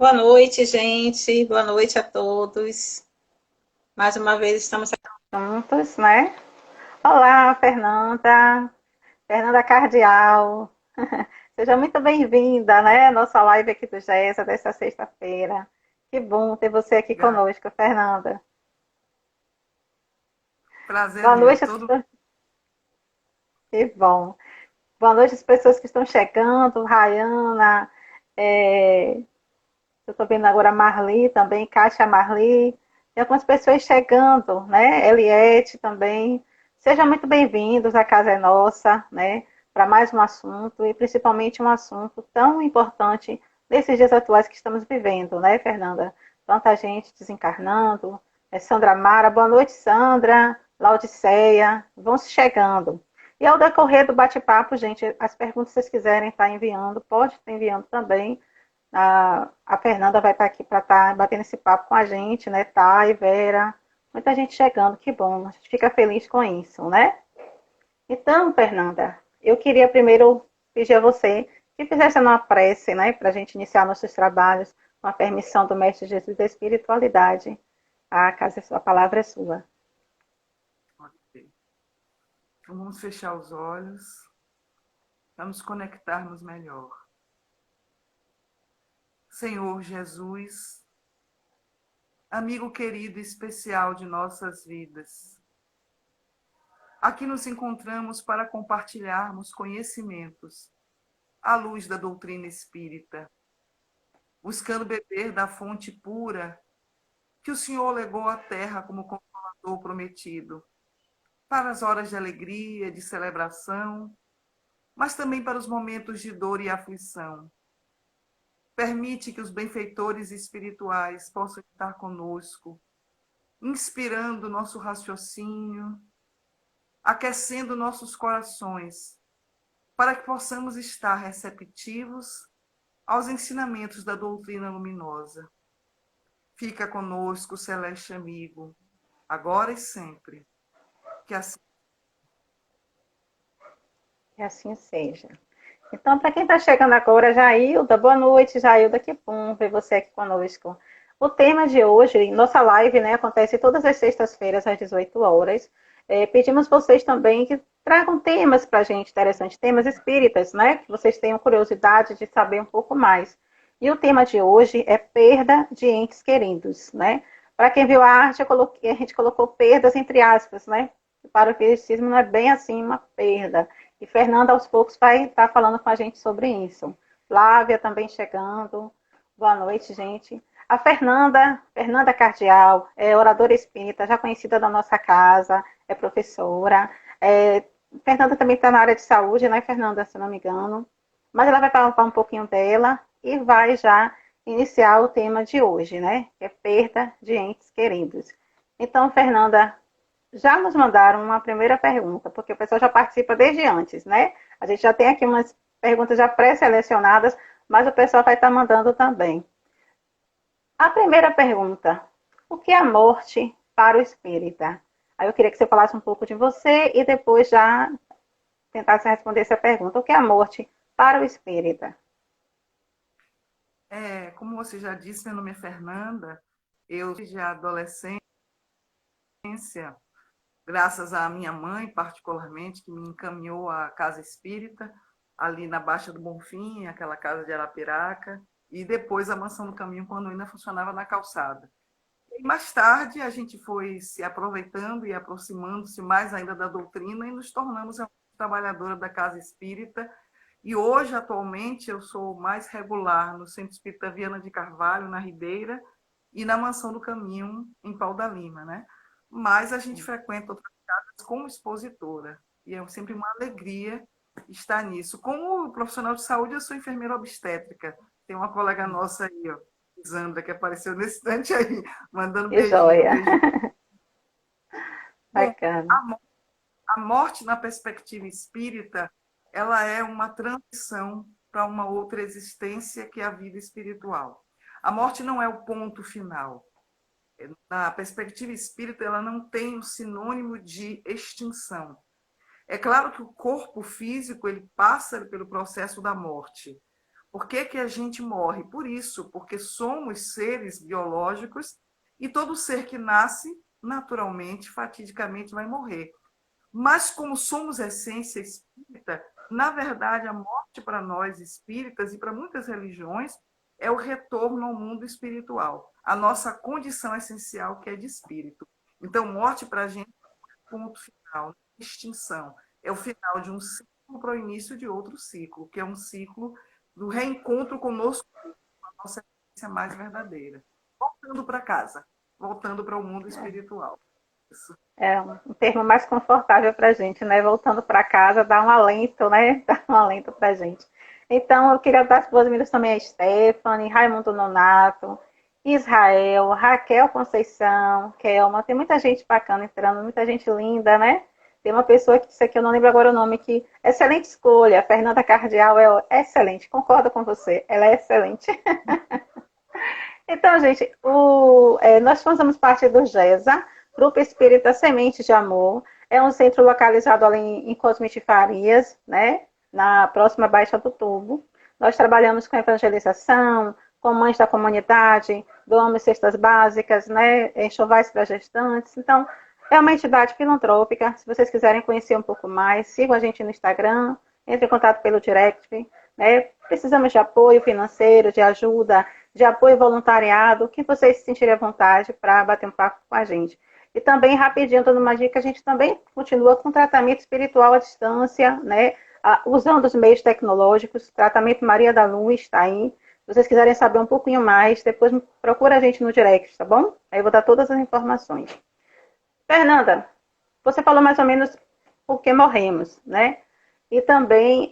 Boa noite, gente. Boa noite a todos. Mais uma vez estamos aqui juntos, né? Olá, Fernanda. Fernanda Cardial. Seja muito bem-vinda, né? Nossa live aqui do GESA desta sexta-feira. Que bom ter você aqui Obrigada. conosco, Fernanda. Prazer é Boa meu. noite, que bom. Boa noite às pessoas que estão chegando. Rayana, eu estou vendo agora a Marli também, Kátia Marli. Tem algumas pessoas chegando, né? Eliette também. Sejam muito bem-vindos, a casa é nossa, né? Para mais um assunto, e principalmente um assunto tão importante nesses dias atuais que estamos vivendo, né, Fernanda? Tanta gente desencarnando. Sandra Mara, boa noite, Sandra. Laudiceia, vão se chegando. E ao decorrer do bate-papo, gente, as perguntas que vocês quiserem estar enviando, pode estar enviando também. A Fernanda vai estar aqui para estar batendo esse papo com a gente, né? Thay, Vera, muita gente chegando, que bom, a gente fica feliz com isso, né? Então, Fernanda, eu queria primeiro pedir a você que fizesse uma prece, né? Para a gente iniciar nossos trabalhos com a permissão do Mestre Jesus da Espiritualidade. A casa é sua, a palavra é sua. Ok. Então, vamos fechar os olhos, vamos conectarmos melhor. Senhor Jesus, amigo querido e especial de nossas vidas, aqui nos encontramos para compartilharmos conhecimentos à luz da doutrina espírita, buscando beber da fonte pura que o Senhor legou à terra como consolador prometido, para as horas de alegria, de celebração, mas também para os momentos de dor e aflição. Permite que os benfeitores espirituais possam estar conosco, inspirando nosso raciocínio, aquecendo nossos corações, para que possamos estar receptivos aos ensinamentos da doutrina luminosa. Fica conosco, celeste amigo, agora e sempre. Que assim Que assim seja. Então, para quem está chegando agora, Jailda, boa noite, Jailda, que bom ver você aqui conosco. O tema de hoje, nossa live, né, acontece todas as sextas-feiras às 18 horas. Pedimos vocês também que tragam temas para a gente interessantes, temas espíritas, né, que vocês tenham curiosidade de saber um pouco mais. E o tema de hoje é perda de entes queridos, né? Para quem viu a arte, a gente colocou perdas entre aspas, né? Para o espiritismo não é bem assim uma perda. E Fernanda, aos poucos, vai estar falando com a gente sobre isso. Flávia também chegando. Boa noite, gente. A Fernanda Cardial, é oradora espírita, já conhecida da nossa casa, é professora. Fernanda também está na área de saúde, né, Fernanda, se não me engano. Mas ela vai falar um pouquinho dela e vai já iniciar o tema de hoje, né? Que é perda de entes queridos. Então, Fernanda, já nos mandaram uma primeira pergunta, porque o pessoal já participa desde antes, né? A gente já tem aqui umas perguntas já pré-selecionadas, mas o pessoal vai estar mandando também. A primeira pergunta: o que é a morte para o espírita? Aí eu queria que você falasse um pouco de você e depois já tentasse responder essa pergunta. O que é a morte para o espírita? como você já disse, meu nome é Fernanda, eu já adolescência, graças à minha mãe, particularmente, que me encaminhou à casa espírita, ali na Baixa do Bonfim, aquela casa de Arapiraca, e depois a Mansão do Caminho, quando ainda funcionava na calçada. E mais tarde, a gente foi se aproveitando e aproximando-se mais ainda da doutrina e nos tornamos trabalhadora da casa espírita. E hoje, atualmente, eu sou mais regular no Centro Espírita Viana de Carvalho, na Ribeira, e na Mansão do Caminho, em Pau da Lima, né? Mas a gente frequenta outras casas como expositora. E é sempre uma alegria estar nisso. Como profissional de saúde, eu sou enfermeira obstétrica. Tem uma colega nossa aí, ó, Sandra, que apareceu nesse instante aí, mandando Que beijinho, joia! beijinho. Bom, Bacana. a morte na perspectiva espírita, ela é uma transição para uma outra existência que é a vida espiritual. A morte não é o ponto final. Na perspectiva espírita, ela não tem o sinônimo de extinção. É claro que o corpo físico ele passa pelo processo da morte, Por que que a gente morre? Por isso, porque somos seres biológicos e todo ser que nasce, naturalmente, fatidicamente, vai morrer. Mas como somos essência espírita, na verdade, a morte para nós espíritas e para muitas religiões é o retorno ao mundo espiritual, a nossa condição essencial que é de espírito. Então, morte para a gente é um ponto final, extinção. É o final de um ciclo para o início de outro ciclo, que é um ciclo do reencontro conosco, com a nossa essência mais verdadeira. Voltando para casa, voltando para o mundo espiritual. Isso. É um termo mais confortável para a gente, né? Voltando para casa, dá um alento, né? Dá um alento para a gente. Então, eu queria dar as boas-vindas também a Stephanie, Raimundo Nonato, Israel, Raquel Conceição, Kelma. Tem muita gente bacana entrando, muita gente linda, né? Tem uma pessoa que disse aqui, eu não lembro agora o nome, que excelente escolha. A Fernanda Cardial é excelente, concordo com você, ela é excelente. Então, gente, nós fazemos parte do GESA, Grupo Espírita Semente de Amor. É um centro localizado ali em Cosme de Farias, né? Na próxima Baixa do Tubo. Nós trabalhamos com evangelização, com mães da comunidade, doamos cestas básicas, né? Enxovais para gestantes. Então, é uma entidade filantrópica. Se vocês quiserem conhecer um pouco mais, sigam a gente no Instagram, entre em contato pelo direct, né? Precisamos de apoio financeiro, de ajuda, de apoio voluntariado, que vocês se sentirem à vontade para bater um papo com a gente. E também, rapidinho, dando uma dica, a gente também continua com tratamento espiritual à distância, né? Usando os meios tecnológicos, tratamento Maria da Luz está aí. Se vocês quiserem saber um pouquinho mais, depois procura a gente no direct, tá bom? Aí eu vou dar todas as informações. Fernanda, você falou mais ou menos por que morremos, né? E também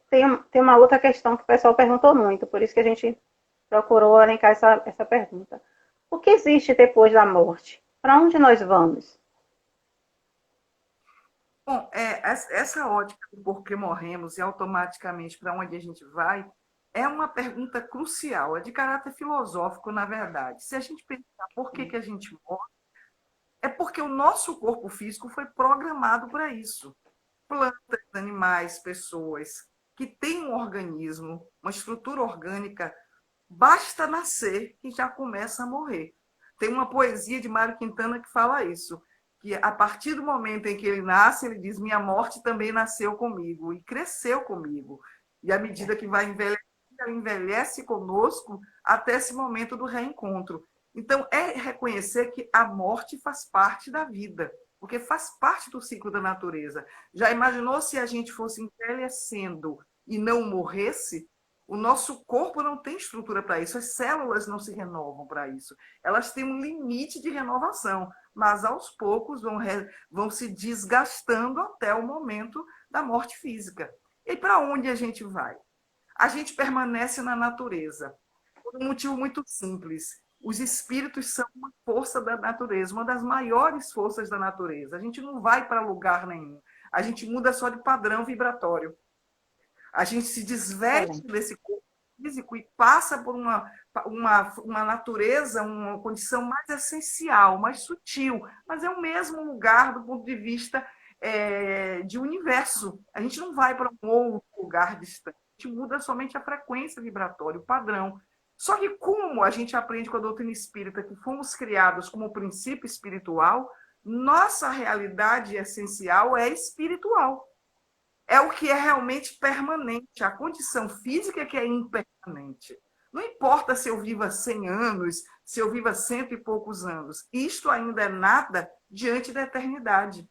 tem uma outra questão que o pessoal perguntou muito, por isso que a gente procurou elencar essa pergunta. O que existe depois da morte? Para onde nós vamos? Bom, essa ótica do porquê morremos e automaticamente para onde a gente vai é uma pergunta crucial, é de caráter filosófico, na verdade. Se a gente pensar por que, que a gente morre, é porque o nosso corpo físico foi programado para isso. Plantas, animais, pessoas que têm um organismo, uma estrutura orgânica, basta nascer que já começa a morrer. Tem uma poesia de Mário Quintana que fala isso, que a partir do momento em que ele nasce, ele diz: minha morte também nasceu comigo e cresceu comigo. E à medida que vai envelhecendo, ela envelhece conosco até esse momento do reencontro. Então, é reconhecer que a morte faz parte da vida, porque faz parte do ciclo da natureza. Já imaginou se a gente fosse envelhecendo e não morresse? O nosso corpo não tem estrutura para isso, as células não se renovam para isso. Elas têm um limite de renovação, mas aos poucos vão se desgastando até o momento da morte física. E para onde a gente vai? A gente permanece na natureza, por um motivo muito simples. Os espíritos são uma força da natureza, uma das maiores forças da natureza. A gente não vai para lugar nenhum. A gente muda só de padrão vibratório. A gente se desveste desse corpo físico e passa por uma natureza, uma condição mais essencial, mais sutil, mas é o mesmo lugar do ponto de vista de universo. A gente não vai para um outro lugar distante, a gente muda somente a frequência vibratória, o padrão. Só que como a gente aprende com a doutrina espírita que fomos criados como princípio espiritual, nossa realidade essencial é espiritual. É o que é realmente permanente, a condição física que é impermanente. Não importa se eu viva 100 anos, se eu viva cento e poucos anos, isto ainda é nada diante da eternidade.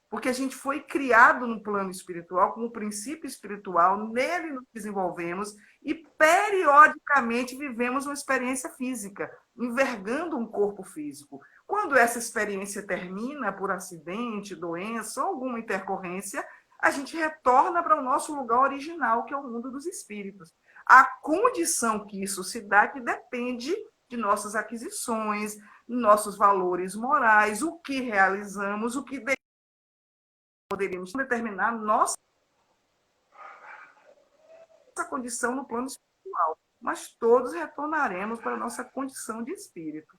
Porque a gente foi criado no plano espiritual, como princípio espiritual, nele nos desenvolvemos e periodicamente vivemos uma experiência física, envergando um corpo físico. Quando essa experiência termina por acidente, doença ou alguma intercorrência, a gente retorna para o nosso lugar original, que é o mundo dos espíritos. A condição que isso se dá que depende de nossas aquisições, nossos valores morais, o que realizamos, o que poderíamos determinar nossa condição no plano espiritual. Mas todos retornaremos para a nossa condição de espírito.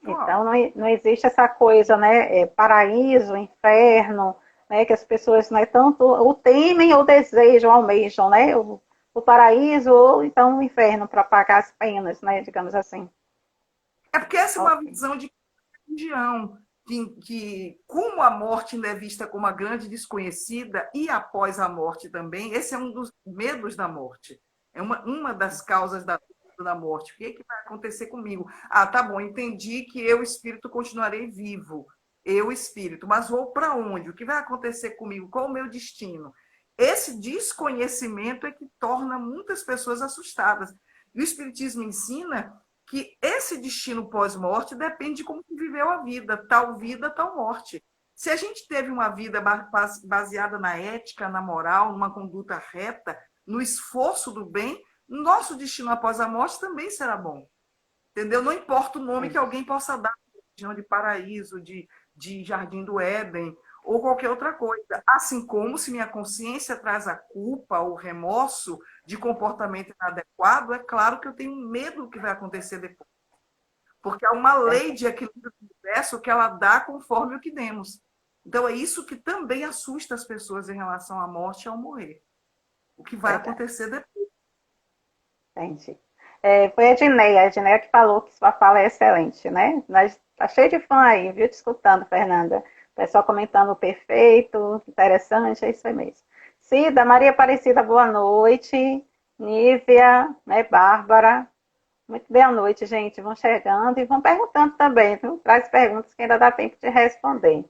Então, não existe essa coisa, né? Paraíso, inferno, né, que as pessoas, né, tanto o temem ou desejam, almejam, né, o paraíso ou então o inferno para pagar as penas, né, digamos assim. É porque essa é uma Ok. visão de religião, como a morte ainda é vista como uma grande desconhecida, e após a morte também, esse é um dos medos da morte. É uma das causas da morte. O que, é que vai acontecer comigo? Ah, tá bom, entendi que eu, espírito, continuarei vivo. Eu, espírito, mas vou para onde? O que vai acontecer comigo? Qual o meu destino? Esse desconhecimento é que torna muitas pessoas assustadas. E o Espiritismo ensina que esse destino pós-morte depende de como se viveu a vida, tal morte. Se a gente teve uma vida baseada na ética, na moral, numa conduta reta, no esforço do bem, nosso destino após a morte também será bom. Entendeu? Não importa o nome que alguém possa dar, de paraíso, de jardim do Éden, ou qualquer outra coisa. Assim como se minha consciência traz a culpa ou remorso de comportamento inadequado, é claro que eu tenho medo do que vai acontecer depois. Porque há uma lei de equilíbrio do universo que ela dá conforme o que demos. Então, é isso que também assusta as pessoas em relação à morte e ao morrer. O que vai Verdade. acontecer depois. Entendi. Foi a Edneia que falou que sua fala é excelente, né? Nós tá cheio de fã aí, viu? Te escutando, Fernanda. O pessoal comentando perfeito, interessante, é isso aí mesmo. Cida, Maria Aparecida, boa noite. Nívia, né, Bárbara. Muito boa noite, gente. Vão chegando e vão perguntando também, viu? Traz perguntas que ainda dá tempo de responder.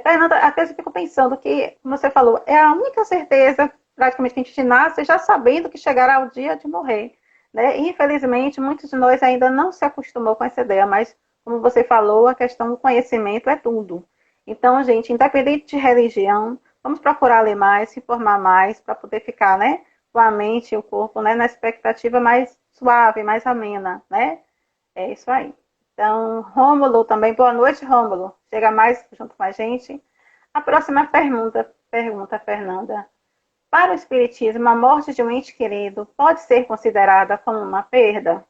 Fernanda, até eu fico pensando que, como você falou, é a única certeza, praticamente, que a gente nasce já sabendo que chegará o dia de morrer. Né? E, infelizmente, muitos de nós ainda não se acostumou com essa ideia, mas, como você falou, a questão do conhecimento é tudo. Então, gente, independente de religião, vamos procurar ler mais, se informar mais, para poder ficar, né, com a mente e o corpo, né, na expectativa mais suave, mais amena, né? É isso aí. Então, Rômulo também, boa noite, Rômulo. Chega mais junto com a gente. A próxima pergunta, Fernanda. Para o Espiritismo, a morte de um ente querido pode ser considerada como uma perda?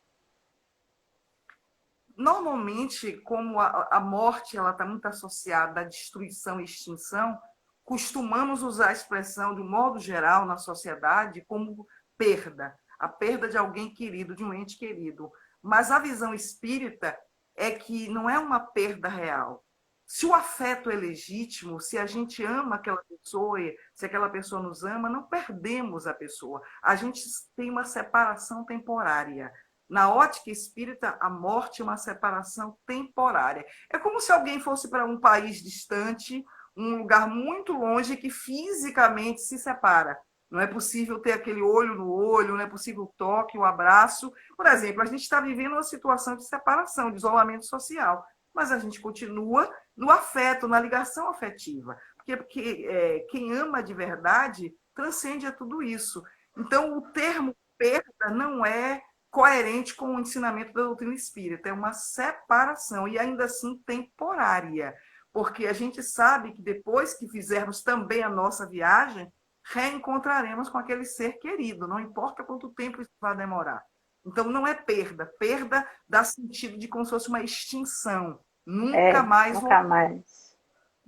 Normalmente, como a morte ela está muito associada à destruição e extinção, costumamos usar a expressão, de um modo geral, na sociedade, como perda. A perda de alguém querido, de um ente querido. Mas a visão espírita é que não é uma perda real. Se o afeto é legítimo, se a gente ama aquela pessoa, se aquela pessoa nos ama, não perdemos a pessoa. A gente tem uma separação temporária. Na ótica espírita, a morte é uma separação temporária. É como se alguém fosse para um país distante, um lugar muito longe, que fisicamente se separa. Não é possível ter aquele olho no olho, não é possível o toque, o abraço. Por exemplo, a gente está vivendo uma situação de separação, de isolamento social, mas a gente continua no afeto, na ligação afetiva. Porque quem ama de verdade transcende a tudo isso. Então, o termo perda não é coerente com o ensinamento da doutrina espírita. É uma separação, e ainda assim temporária, porque a gente sabe que depois que fizermos também a nossa viagem, reencontraremos com aquele ser querido, não importa quanto tempo isso vai demorar. Então, não é perda. Perda dá sentido de como se fosse uma extinção. Nunca mais Nunca voltar. mais.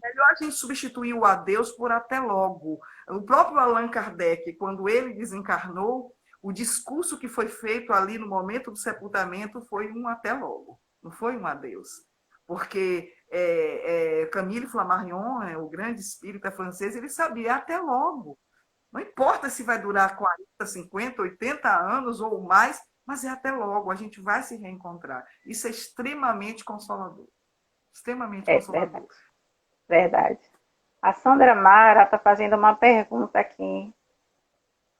Melhor a gente substituir o adeus por até logo. O próprio Allan Kardec, quando ele desencarnou, o discurso que foi feito ali no momento do sepultamento foi um até logo, não foi um adeus. Porque Camille Flammarion, o grande espírita francês, ele sabia até logo. Não importa se vai durar 40, 50, 80 anos ou mais, mas é até logo, a gente vai se reencontrar. Isso é extremamente consolador. Extremamente É verdade, consolador. verdade. A Sandra Mara está fazendo uma pergunta aqui.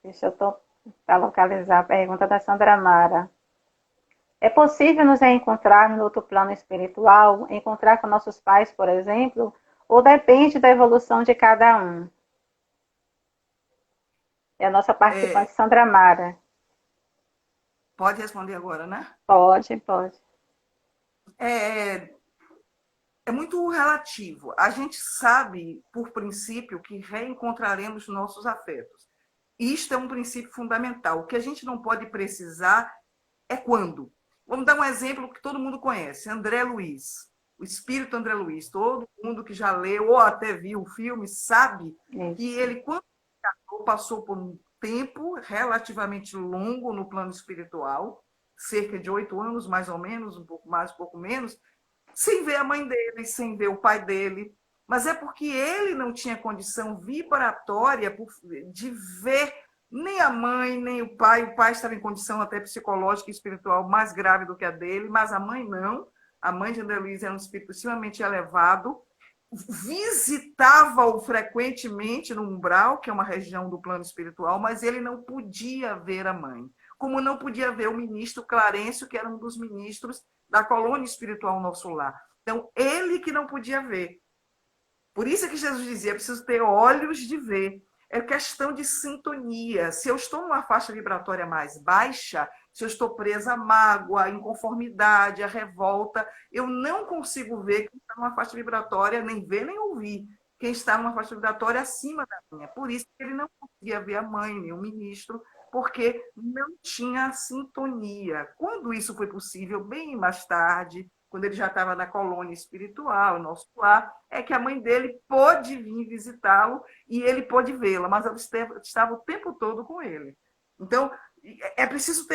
Deixa eu tentar localizar a pergunta da Sandra Mara. É possível nos reencontrar no outro plano espiritual, encontrar com nossos pais, por exemplo, ou depende da evolução de cada um? É a nossa É, participante Sandra Mara. pode responder agora, né? Pode, pode. É, é muito relativo. A gente sabe, por princípio, que reencontraremos nossos afetos. Isto é um princípio fundamental. O que a gente não pode precisar é quando. Vamos dar um exemplo que todo mundo conhece: André Luiz. O espírito André Luiz, todo mundo que já leu ou até viu o filme sabe que ele, quando passou por um tempo relativamente longo no plano espiritual, cerca de 8 anos, mais ou menos, um pouco mais, um pouco menos, sem ver a mãe dele, sem ver o pai dele. Mas é porque ele não tinha condição vibratória de ver nem a mãe, nem o pai. O pai estava em condição até psicológica e espiritual mais grave do que a dele, mas a mãe não. A mãe de André Luiz era um espírito extremamente elevado, visitava-o frequentemente no umbral, que é uma região do plano espiritual, mas ele não podia ver a mãe. Como não podia ver o ministro Clarencio, que era um dos ministros da colônia espiritual Nosso Lar. Então, ele que não podia ver. Por isso é que Jesus dizia, preciso ter olhos de ver. É questão de sintonia. Se eu estou numa faixa vibratória mais baixa, se eu estou presa à mágoa, à inconformidade, à revolta, eu não consigo ver quem está numa faixa vibratória, nem ver, nem ouvir quem está numa faixa vibratória acima da minha. Por isso que ele não conseguia ver a mãe, nem o ministro, porque não tinha sintonia. Quando isso foi possível, bem mais tarde, quando ele já estava na colônia espiritual, Nosso Lar, é que a mãe dele pôde vir visitá-lo e ele pôde vê-la, mas ela estava o tempo todo com ele. Então, é preciso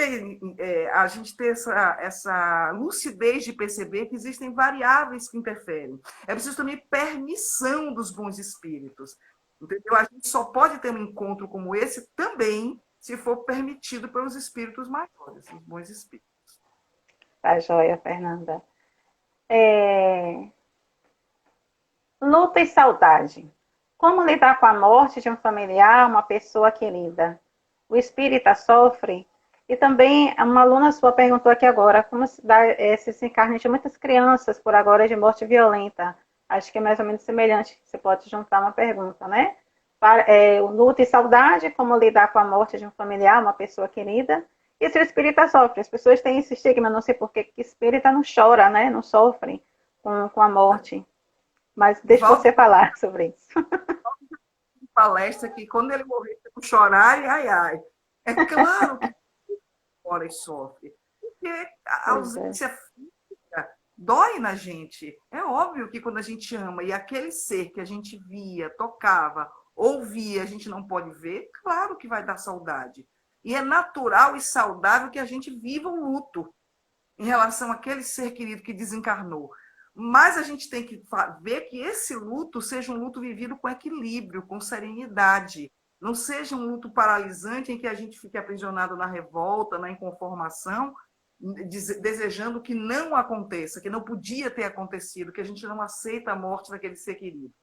a gente ter essa lucidez de perceber que existem variáveis que interferem. É preciso também permissão dos bons espíritos. Entendeu? A gente só pode ter um encontro como esse também se for permitido pelos espíritos maiores, os bons espíritos. Tá joia, Fernanda. Luta e saudade. Como lidar com a morte de um familiar, uma pessoa querida? O espírita sofre? E também uma aluna sua perguntou aqui agora como se dá esse desencarne de muitas crianças por agora de morte violenta. Acho que é mais ou menos semelhante. Você pode juntar uma pergunta, né? Luta e saudade, como lidar com a morte de um familiar, uma pessoa querida. E se o espírita sofre? As pessoas têm esse estigma, não sei por que espírita não chora, né? Não sofre com a morte. Mas deixa você falar sobre isso. Palestra que quando ele morrer, eu chorar e ai, ai. É claro que chora e sofre. Porque a ausência física dói na gente. É óbvio que quando a gente ama e aquele ser que a gente via, tocava, ouvia, a gente não pode ver, claro que vai dar saudade. E é natural e saudável que a gente viva o luto em relação àquele ser querido que desencarnou. Mas a gente tem que ver que esse luto seja um luto vivido com equilíbrio, com serenidade. Não seja um luto paralisante em que a gente fique aprisionado na revolta, na inconformação, desejando que não aconteça, que não podia ter acontecido, que a gente não aceita a morte daquele ser querido.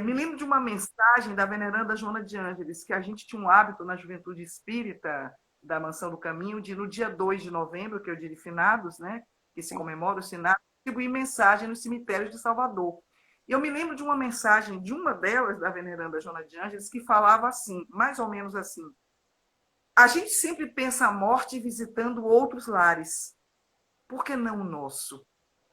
Me lembro de uma mensagem da veneranda Joana de Ângeles, que a gente tinha um hábito na juventude espírita da Mansão do Caminho, de no dia 2 de novembro, que é o dia de finados, né, que se comemora o finados, distribuir mensagem nos cemitérios de Salvador. E eu me lembro de uma mensagem de uma delas, da veneranda Joana de Ângeles, que falava assim, mais ou menos assim: a gente sempre pensa a morte visitando outros lares, por que não o nosso?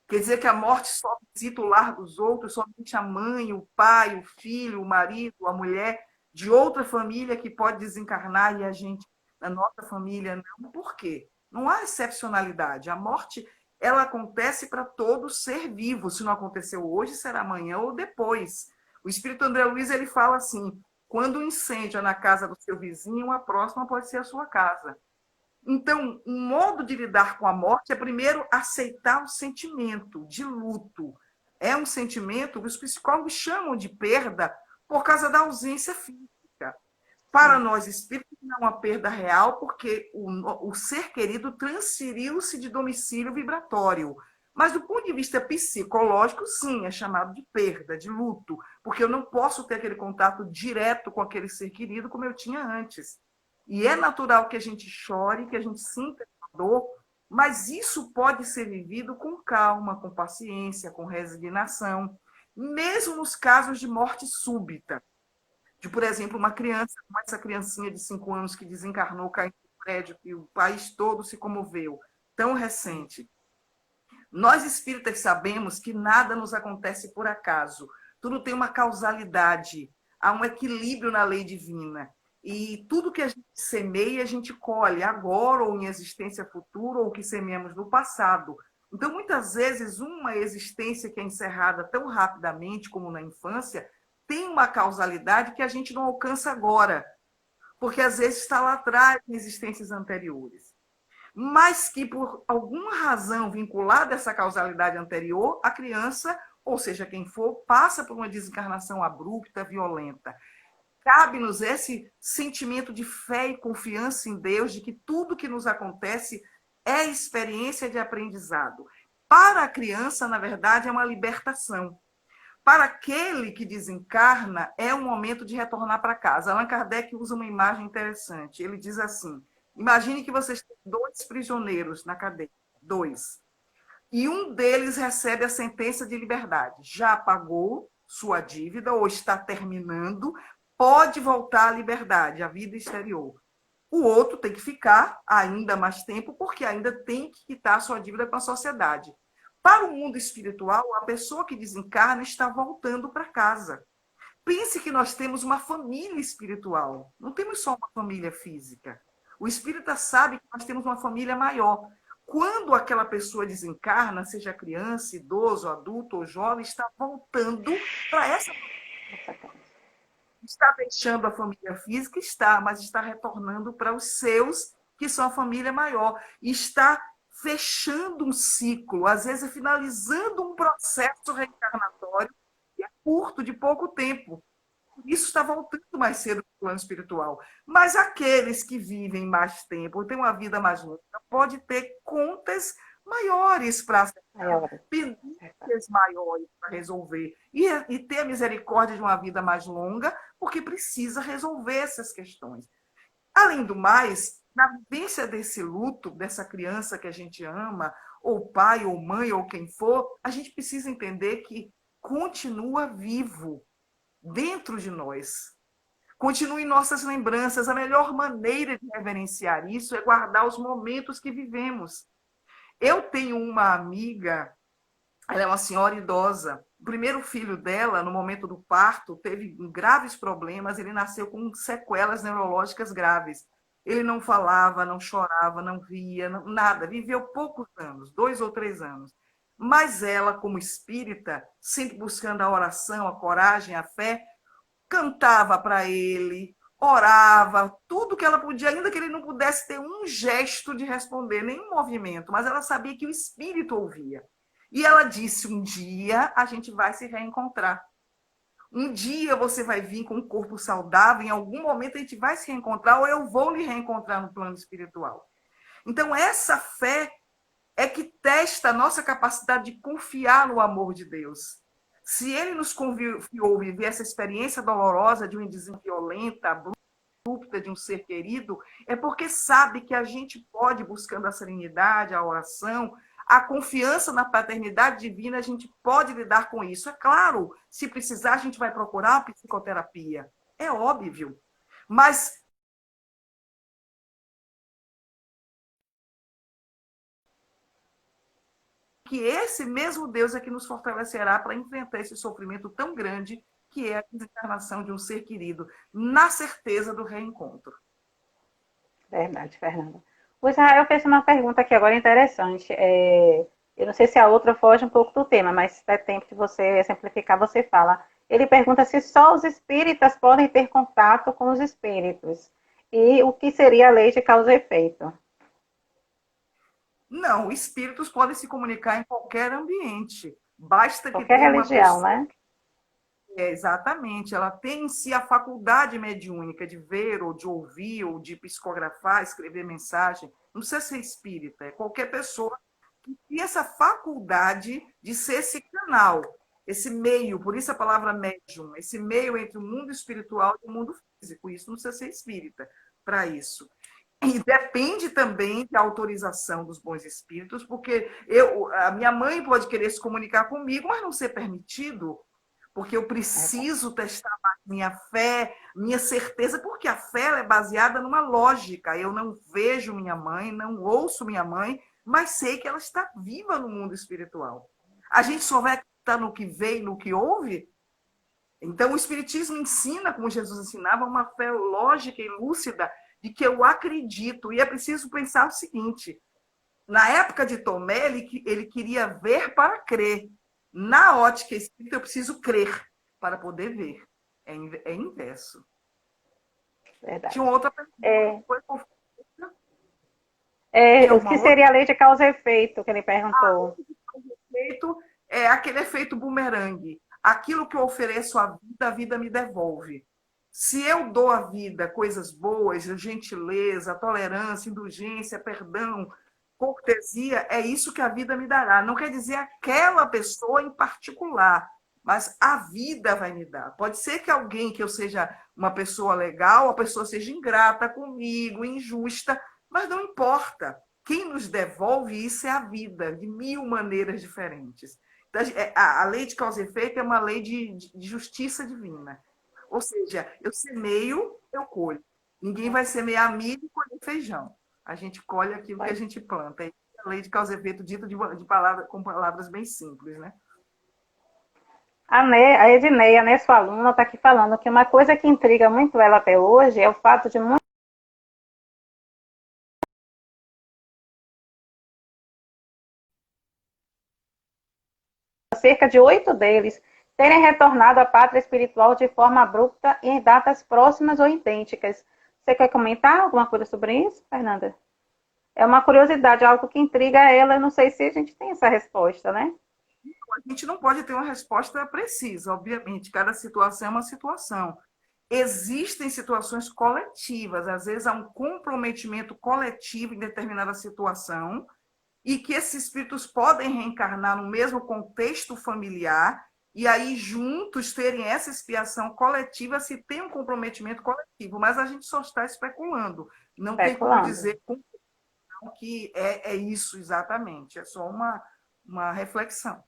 Quer dizer que a morte só visita o lar dos outros, somente a mãe, o pai, o filho, o marido, a mulher de outra família que pode desencarnar e a gente, na nossa família, não. Por quê? Não há excepcionalidade. A morte, ela acontece para todo ser vivo. Se não aconteceu hoje, será amanhã ou depois. O espírito André Luiz, ele fala assim: quando o incêndio é na casa do seu vizinho, a próxima pode ser a sua casa. Então, um modo de lidar com a morte é, primeiro, aceitar o sentimento de luto. É um sentimento que os psicólogos chamam de perda por causa da ausência física. Para nós espíritos, não é uma perda real, porque o ser querido transferiu-se de domicílio vibratório. Mas, do ponto de vista psicológico, sim, é chamado de perda, de luto, porque eu não posso ter aquele contato direto com aquele ser querido como eu tinha antes. E é natural que a gente chore, que a gente sinta a dor, mas isso pode ser vivido com calma, com paciência, com resignação, mesmo nos casos de morte súbita. De, por exemplo, uma criança, como essa criancinha de 5 anos que desencarnou, caindo no prédio, e o país todo se comoveu, tão recente. Nós espíritas sabemos que nada nos acontece por acaso. Tudo tem uma causalidade, há um equilíbrio na lei divina. E tudo que a gente semeia, a gente colhe agora ou em existência futura ou que semeamos no passado. Então, muitas vezes, uma existência que é encerrada tão rapidamente como na infância tem uma causalidade que a gente não alcança agora, porque às vezes está lá atrás em existências anteriores. Mas que, por alguma razão vinculada a essa causalidade anterior, a criança, ou seja, quem for, passa por uma desencarnação abrupta, violenta. Cabe-nos esse sentimento de fé e confiança em Deus, de que tudo que nos acontece é experiência de aprendizado. Para a criança, na verdade, é uma libertação. Para aquele que desencarna, é um momento de retornar para casa. Allan Kardec usa uma imagem interessante. Ele diz assim: imagine que vocês têm 2 prisioneiros na cadeia, 2. E um deles recebe a sentença de liberdade. Já pagou sua dívida ou está terminando, pode voltar à liberdade, à vida exterior. O outro tem que ficar ainda mais tempo, porque ainda tem que quitar sua dívida com a sociedade. Para o mundo espiritual, a pessoa que desencarna está voltando para casa. Pense que nós temos uma família espiritual, não temos só uma família física. O espírita sabe que nós temos uma família maior. Quando aquela pessoa desencarna, seja criança, idoso, adulto ou jovem, está voltando para essa família. Está deixando a família física? Está, mas está retornando para os seus, que são a família maior. E está fechando um ciclo, às vezes finalizando um processo reencarnatório que é curto, de pouco tempo. Isso está voltando mais cedo para o plano espiritual. Mas aqueles que vivem mais tempo, têm uma vida mais longa, pode ter contas maiores para acertar, pendências maiores para resolver. E ter a misericórdia de uma vida mais longa, porque precisa resolver essas questões. Além do mais, na vivência desse luto, dessa criança que a gente ama, ou pai, ou mãe, ou quem for, a gente precisa entender que continua vivo dentro de nós. Continua em nossas lembranças. A melhor maneira de reverenciar isso é guardar os momentos que vivemos. Eu tenho uma amiga, ela é uma senhora idosa. O primeiro filho dela, no momento do parto, teve graves problemas. Ele nasceu com sequelas neurológicas graves. Ele não falava, não chorava, não ria, nada. Viveu poucos anos, 2 ou 3 anos. Mas ela, como espírita, sempre buscando a oração, a coragem, a fé, cantava para ele, orava, tudo que ela podia, ainda que ele não pudesse ter um gesto de responder, nenhum movimento, mas ela sabia que o espírito ouvia. E ela disse: um dia a gente vai se reencontrar. Um dia você vai vir com um corpo saudável, em algum momento a gente vai se reencontrar, ou eu vou lhe reencontrar no plano espiritual. Então, essa fé é que testa a nossa capacidade de confiar no amor de Deus. Se ele nos confiou viver essa experiência dolorosa de uma indizem violenta, abrupta de um ser querido, é porque sabe que a gente pode, buscando a serenidade, a oração, a confiança na paternidade divina, a gente pode lidar com isso. É claro, se precisar, a gente vai procurar a psicoterapia. É óbvio. Mas que esse mesmo Deus é que nos fortalecerá para enfrentar esse sofrimento tão grande que é a desencarnação de um ser querido, na certeza do reencontro. Verdade, Fernanda. O Israel fez uma pergunta aqui agora interessante. Eu não sei se a outra foge um pouco do tema, mas se der tempo de você exemplificar, você fala. Ele pergunta se só os espíritas podem ter contato com os espíritos. E o que seria a lei de causa e efeito? Não, espíritos podem se comunicar em qualquer ambiente. Basta que Qualquer tenha uma religião, pessoa. né? Exatamente, ela tem em si a faculdade mediúnica de ver, ou de ouvir, ou de psicografar, escrever mensagem. Não precisa ser espírita, é qualquer pessoa que tem essa faculdade de ser esse canal, esse meio, por isso a palavra médium, esse meio entre o mundo espiritual e o mundo físico. Isso não precisa ser espírita para isso. E depende também da autorização dos bons espíritos, porque a minha mãe pode querer se comunicar comigo, mas não ser permitido, porque eu preciso testar minha fé, minha certeza, porque a fé é baseada numa lógica. Eu não vejo minha mãe, não ouço minha mãe, mas sei que ela está viva no mundo espiritual. A gente só vai acreditar no que vê e no que ouve. Então, o Espiritismo ensina, como Jesus ensinava, uma fé lógica e lúcida de que eu acredito. E é preciso pensar o seguinte: Na época de Tomé, ele queria ver para crer. Na ótica espírita, eu preciso crer para poder ver. É inverso. Verdade. Tinha uma outra pergunta. O que seria a lei de causa e efeito, que ele perguntou. Efeito é aquele efeito bumerangue. Aquilo que eu ofereço à vida, a vida me devolve. Se eu dou à vida coisas boas, gentileza, tolerância, indulgência, perdão, cortesia, é isso que a vida me dará. Não quer dizer aquela pessoa em particular, mas a vida vai me dar. Pode ser que alguém, que eu seja uma pessoa legal, a pessoa seja ingrata comigo, injusta, mas não importa. Quem nos devolve isso é a vida, de mil maneiras diferentes. Então, a lei de causa e efeito é uma lei de justiça divina. Ou seja, eu semeio, eu colho. Ninguém vai semear milho e colher feijão. A gente colhe aquilo que a gente planta. É a lei de causa e efeito dita com palavras bem simples, né? A Edneia, né, sua aluna, está aqui falando que uma coisa que intriga muito ela até hoje é o fato de cerca de 8 deles terem retornado à pátria espiritual de forma abrupta e em datas próximas ou idênticas. Você quer comentar alguma coisa sobre isso, Fernanda? É uma curiosidade, algo que intriga ela. Eu não sei se a gente tem essa resposta, né? A gente não pode ter uma resposta precisa, obviamente. Cada situação é uma situação. Existem situações coletivas, às vezes há um comprometimento coletivo em determinada situação, e que esses espíritos podem reencarnar no mesmo contexto familiar, e aí juntos terem essa expiação coletiva se tem um comprometimento coletivo, mas a gente só está especulando. Não tem como dizer que é isso exatamente, é só uma reflexão.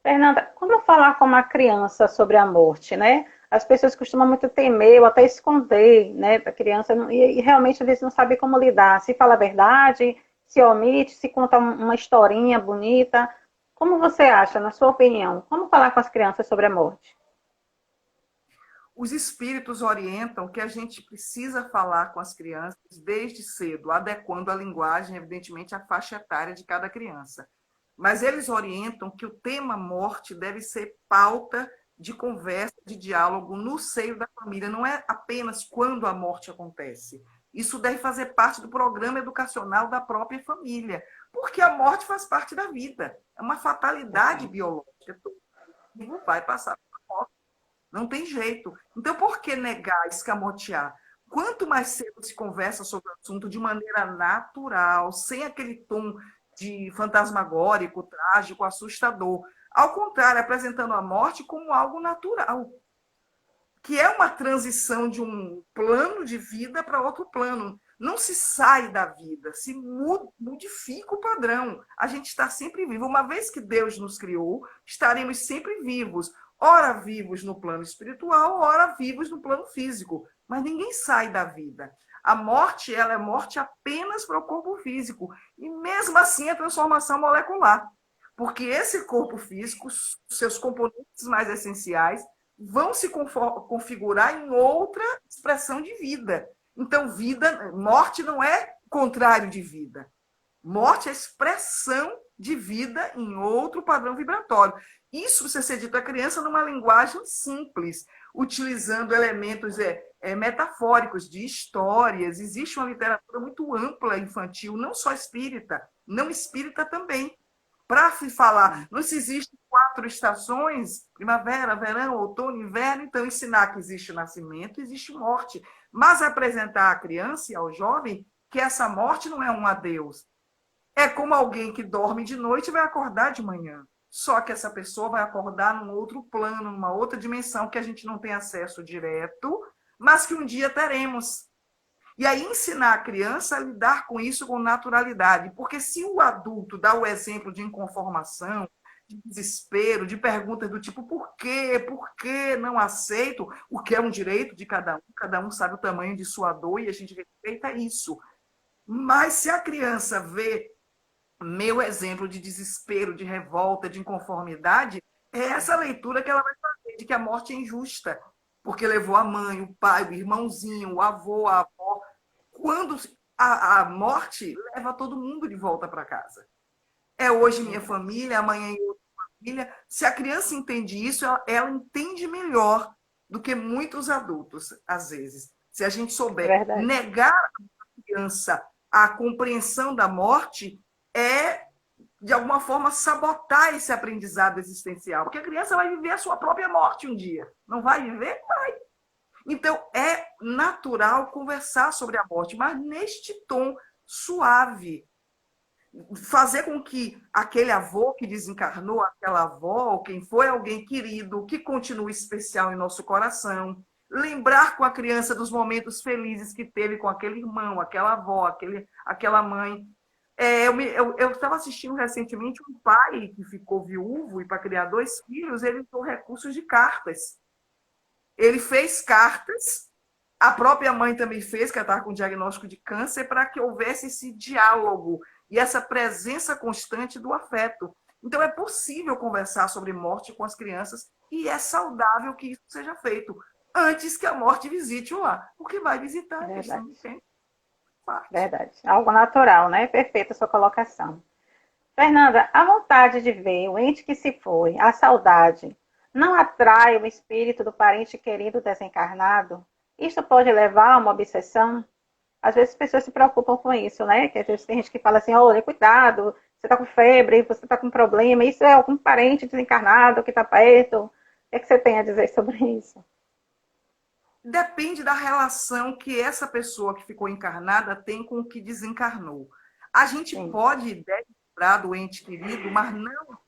Fernanda, como falar com uma criança sobre a morte, né? As pessoas costumam muito temer ou até esconder, né, para a criança, e realmente às vezes não sabe como lidar, se fala a verdade, se omite, se conta uma historinha bonita. Como você acha, na sua opinião, como falar com as crianças sobre a morte? Os espíritos orientam que a gente precisa falar com as crianças desde cedo, adequando a linguagem, evidentemente, à faixa etária de cada criança. Mas eles orientam que o tema morte deve ser pauta de conversa, de diálogo no seio da família, não é apenas quando a morte acontece. Isso deve fazer parte do programa educacional da própria família, porque a morte faz parte da vida, é uma fatalidade biológica, todo mundo vai passar por morte, não tem jeito. Então, por que negar, escamotear? Quanto mais cedo se conversa sobre o assunto de maneira natural, sem aquele tom de fantasmagórico, trágico, assustador. Ao contrário, apresentando a morte como algo natural, que é uma transição de um plano de vida para outro plano. Não se sai da vida, se modifica o padrão. A gente está sempre vivo. Uma vez que Deus nos criou, estaremos sempre vivos. Ora vivos no plano espiritual, ora vivos no plano físico. Mas ninguém sai da vida. A morte, ela é morte apenas para o corpo físico. E mesmo assim é transformação molecular. Porque esse corpo físico, seus componentes mais essenciais, vão se configurar em outra expressão de vida. Então, morte não é contrário de vida. Morte é expressão de vida em outro padrão vibratório. Isso precisa ser dito à criança numa linguagem simples, utilizando elementos metafóricos de histórias. Existe uma literatura muito ampla infantil, não só espírita, não espírita também. Para se falar, não se existem 4 estações, primavera, verão, outono, inverno, então ensinar que existe nascimento, existe morte. Mas apresentar à criança e ao jovem que essa morte não é um adeus. É como alguém que dorme de noite e vai acordar de manhã. Só que essa pessoa vai acordar num outro plano, numa outra dimensão que a gente não tem acesso direto, mas que um dia teremos. E aí ensinar a criança a lidar com isso com naturalidade. Porque se o adulto dá o exemplo de inconformação, de desespero, de perguntas do tipo por quê? Por que não aceito? O que é um direito de cada um sabe o tamanho de sua dor e a gente respeita isso. Mas se a criança vê meu exemplo de desespero, de revolta, de inconformidade, é essa leitura que ela vai fazer, de que a morte é injusta, porque levou a mãe, o pai, o irmãozinho, o avô, a avó. Quando a morte leva todo mundo de volta para casa. É hoje minha família, amanhã é outra família. Se a criança entende isso, ela entende melhor do que muitos adultos, às vezes. Se a gente É souber verdade. negar à criança a compreensão da morte, é, de alguma forma, sabotar esse aprendizado existencial. Porque a criança vai viver a sua própria morte um dia. Não vai viver? Vai. Então, é natural conversar sobre a morte, mas neste tom suave, fazer com que aquele avô que desencarnou, aquela avó, ou quem foi alguém querido, que continue especial em nosso coração, lembrar com a criança dos momentos felizes que teve com aquele irmão, aquela avó, aquela mãe. Eu estava assistindo recentemente um pai que ficou viúvo e para criar 2 filhos, ele usou recursos de cartas. Ele fez cartas, a própria mãe também fez, que ela estava com diagnóstico de câncer, para que houvesse esse diálogo e essa presença constante do afeto. Então, é possível conversar sobre morte com as crianças e é saudável que isso seja feito antes que a morte visite o lar. Porque vai visitar, é questão de tempo. Parte. Verdade. Algo natural, né? Perfeita a sua colocação. Fernanda, a vontade de ver o ente que se foi, a saudade, não atrai o espírito do parente querido desencarnado? Isto pode levar a uma obsessão? Às vezes as pessoas se preocupam com isso, né? Que às vezes tem gente que fala assim, olha, cuidado, você está com febre, você está com problema, isso é algum parente desencarnado que está perto. O que é que você tem a dizer sobre isso? Depende da relação que essa pessoa que ficou encarnada tem com o que desencarnou. A gente Sim. pode e deve lembrar do ente querido, mas não